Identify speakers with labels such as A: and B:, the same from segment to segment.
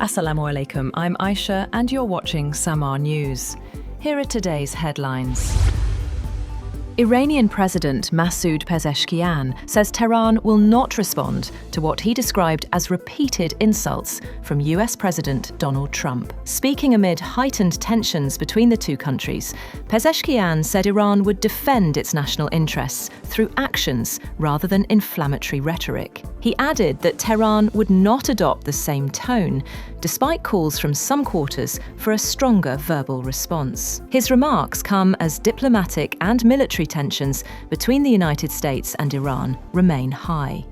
A: Assalamu alaikum, I'm Aisha and you're watching SAMAA News. Here are today's headlines. Iranian President Masoud Pezeshkian says Tehran will not respond to what he described as repeated insults from US President Donald Trump. Speaking amid heightened tensions between the two countries, Pezeshkian said Iran would defend its national interests through actions rather than inflammatory rhetoric. He added that Tehran would not adopt the same tone, despite calls from some quarters for a stronger verbal response. His remarks come as diplomatic and military tensions between the United States and Iran remain high.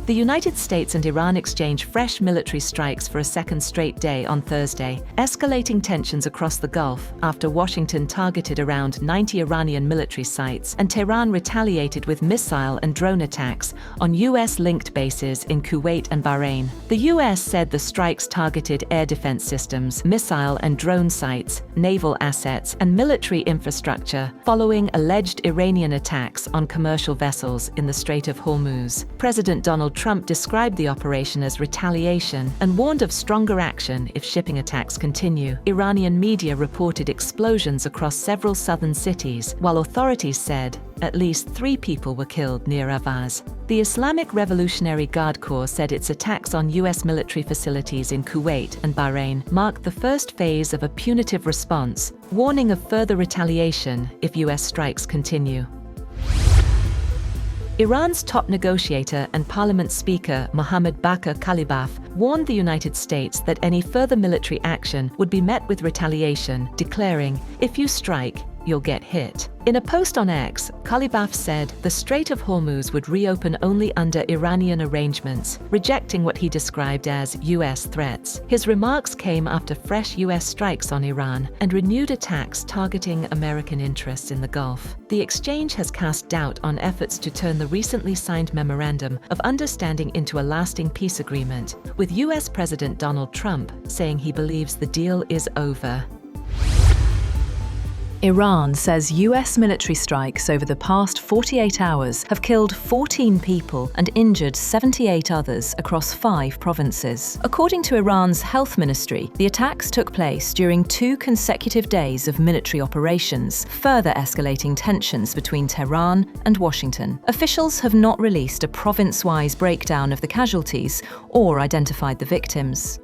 A: The United States and Iran exchanged fresh military strikes for a second straight day on Thursday, escalating tensions across the Gulf after Washington targeted around 90 Iranian military sites and Tehran retaliated with missile and drone attacks on US-linked bases in Kuwait and Bahrain. The US said the strikes targeted air defense systems, missile and drone sites, naval assets, and military infrastructure following alleged Iranian attacks on commercial vessels in the Strait of Hormuz. President Donald Trump described the operation as retaliation and warned of stronger action if shipping attacks continue. Iranian media reported explosions across several southern cities, while authorities said at least 3 people were killed near Avaz. The Islamic Revolutionary Guard Corps said its attacks on US military facilities in Kuwait and Bahrain marked the first phase of a punitive response, warning of further retaliation if US strikes continue. Iran's top negotiator and parliament speaker Mohammad Bakir Kalibaf warned the United States that any further military action would be met with retaliation, declaring, "If you strike, you'll get hit." In a post on X, Kalibaf said the Strait of Hormuz would reopen only under Iranian arrangements, rejecting what he described as US threats. His remarks came after fresh US strikes on Iran and renewed attacks targeting American interests in the Gulf. The exchange has cast doubt on efforts to turn the recently signed Memorandum of Understanding into a lasting peace agreement, with US President Donald Trump saying he believes the deal is over. Iran says US military strikes over the past 48 hours have killed 14 people and injured 78 others across 5 provinces. According to Iran's health ministry, the attacks took place during 2 consecutive days of military operations, further escalating tensions between Tehran and Washington. Officials have not released a province-wise breakdown of the casualties or identified the victims.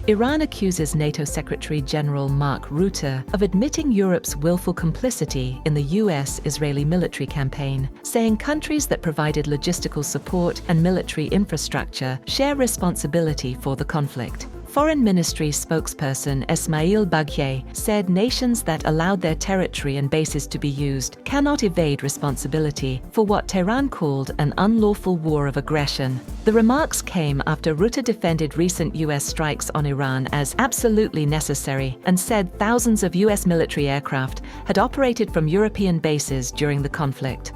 A: Iran accuses NATO Secretary-General Mark Rutte of admitting Europe's willful complicity in the US-Israeli military campaign, saying countries that provided logistical support and military infrastructure share responsibility for the conflict. Foreign Ministry spokesperson Esmail Baghaei said nations that allowed their territory and bases to be used cannot evade responsibility for what Tehran called an unlawful war of aggression. The remarks came after Rutte defended recent US strikes on Iran as absolutely necessary and said thousands of US military aircraft had operated from European bases during the conflict.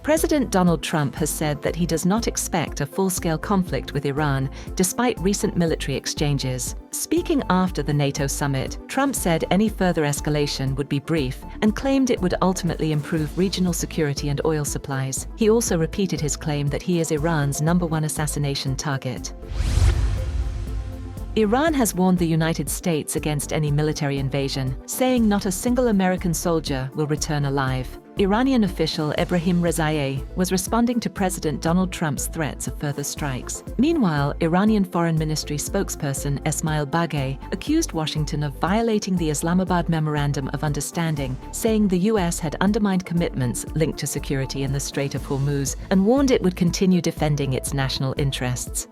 A: President Donald Trump has said that he does not expect a full-scale conflict with Iran, despite recent military exchanges. Speaking after the NATO summit, Trump said any further escalation would be brief and claimed it would ultimately improve regional security and oil supplies. He also repeated his claim that he is Iran's #1 assassination target. Iran has warned the United States against any military invasion, saying not a single American soldier will return alive. Iranian official Ebrahim Rezaiei was responding to President Donald Trump's threats of further strikes. Meanwhile, Iranian Foreign Ministry spokesperson Esmail Baghaei accused Washington of violating the Islamabad Memorandum of Understanding, saying the US had undermined commitments linked to security in the Strait of Hormuz and warned it would continue defending its national interests.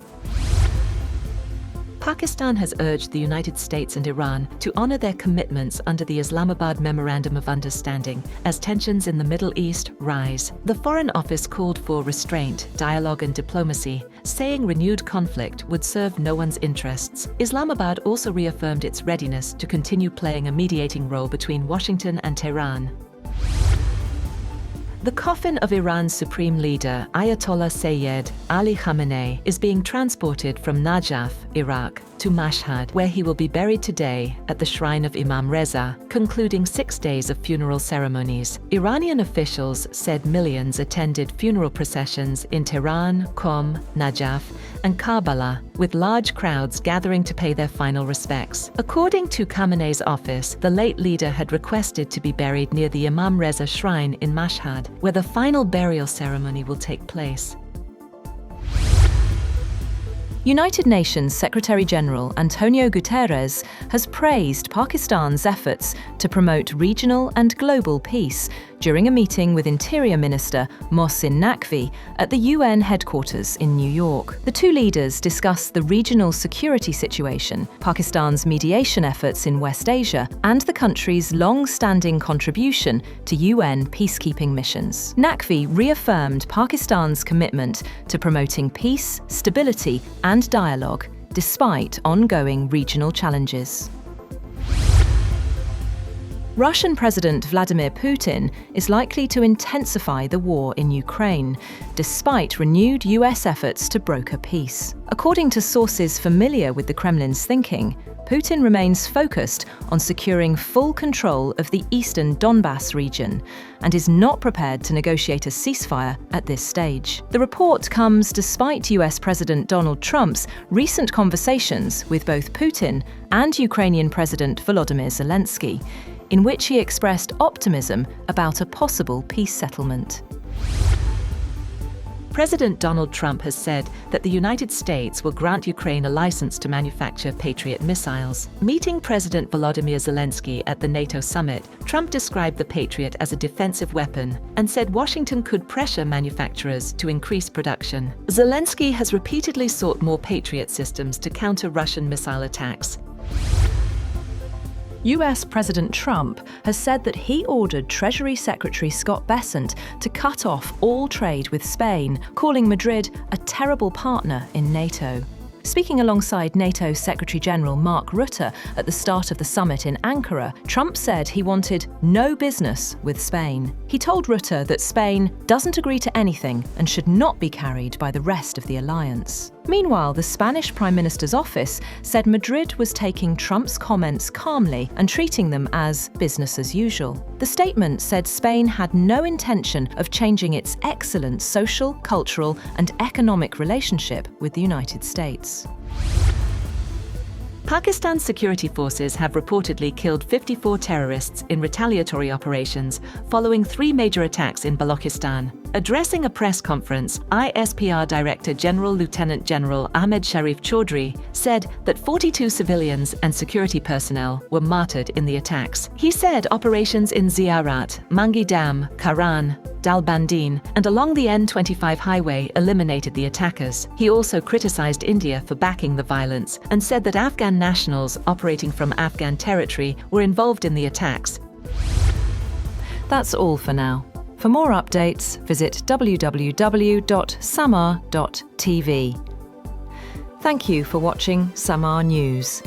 A: Pakistan has urged the United States and Iran to honor their commitments under the Islamabad Memorandum of Understanding as tensions in the Middle East rise. The Foreign Office called for restraint, dialogue and diplomacy, saying renewed conflict would serve no one's interests. Islamabad also reaffirmed its readiness to continue playing a mediating role between Washington and Tehran. The coffin of Iran's supreme leader, Ayatollah Sayyed Ali Khamenei, is being transported from Najaf, Iraq, to Mashhad, where he will be buried today at the shrine of Imam Reza, concluding 6 days of funeral ceremonies. Iranian officials said millions attended funeral processions in Tehran, Qom, Najaf, and Karbala, with large crowds gathering to pay their final respects. According to Khamenei's office, the late leader had requested to be buried near the Imam Reza shrine in Mashhad, where the final burial ceremony will take place.
B: United Nations Secretary-General Antonio Guterres has praised Pakistan's efforts to promote regional and global peace during a meeting with Interior Minister Mohsin Naqvi at the UN headquarters in New York. The two leaders discussed the regional security situation, Pakistan's mediation efforts in West Asia, and the country's long-standing contribution to UN peacekeeping missions. Naqvi reaffirmed Pakistan's commitment to promoting peace, stability, and dialogue, despite ongoing regional challenges. Russian President Vladimir Putin is likely to intensify the war in Ukraine, despite renewed US efforts to broker peace. According to sources familiar with the Kremlin's thinking, Putin remains focused on securing full control of the eastern Donbass region and is not prepared to negotiate a ceasefire at this stage. The report comes despite US President Donald Trump's recent conversations with both Putin and Ukrainian President Volodymyr Zelensky, in which he expressed optimism about a possible peace settlement.
A: President Donald Trump has said that the United States will grant Ukraine a license to manufacture Patriot missiles. Meeting President Volodymyr Zelensky at the NATO summit, Trump described the Patriot as a defensive weapon and said Washington could pressure manufacturers to increase production. Zelensky has repeatedly sought more Patriot systems to counter Russian missile attacks.
B: US President Trump has said that he ordered Treasury Secretary Scott Bessent to cut off all trade with Spain, calling Madrid a terrible partner in NATO. Speaking alongside NATO Secretary-General Mark Rutte at the start of the summit in Ankara, Trump said he wanted no business with Spain. He told Rutte that Spain doesn't agree to anything and should not be carried by the rest of the alliance. Meanwhile, the Spanish Prime Minister's office said Madrid was taking Trump's comments calmly and treating them as business as usual. The statement said Spain had no intention of changing its excellent social, cultural, and economic relationship with the United States.
A: Pakistan's security forces have reportedly killed 54 terrorists in retaliatory operations following 3 major attacks in Balochistan. Addressing a press conference, ISPR Director General Lieutenant General Ahmed Sharif Chaudhry said that 42 civilians and security personnel were martyred in the attacks. He said operations in Ziarat, Mangi Dam, Karan, Dalbandine, and along the N25 highway eliminated the attackers. He also criticized India for backing the violence and said that Afghan nationals operating from Afghan territory were involved in the attacks.
B: That's all for now. For more updates, visit www.samaa.tv. Thank you for watching SAMAA News.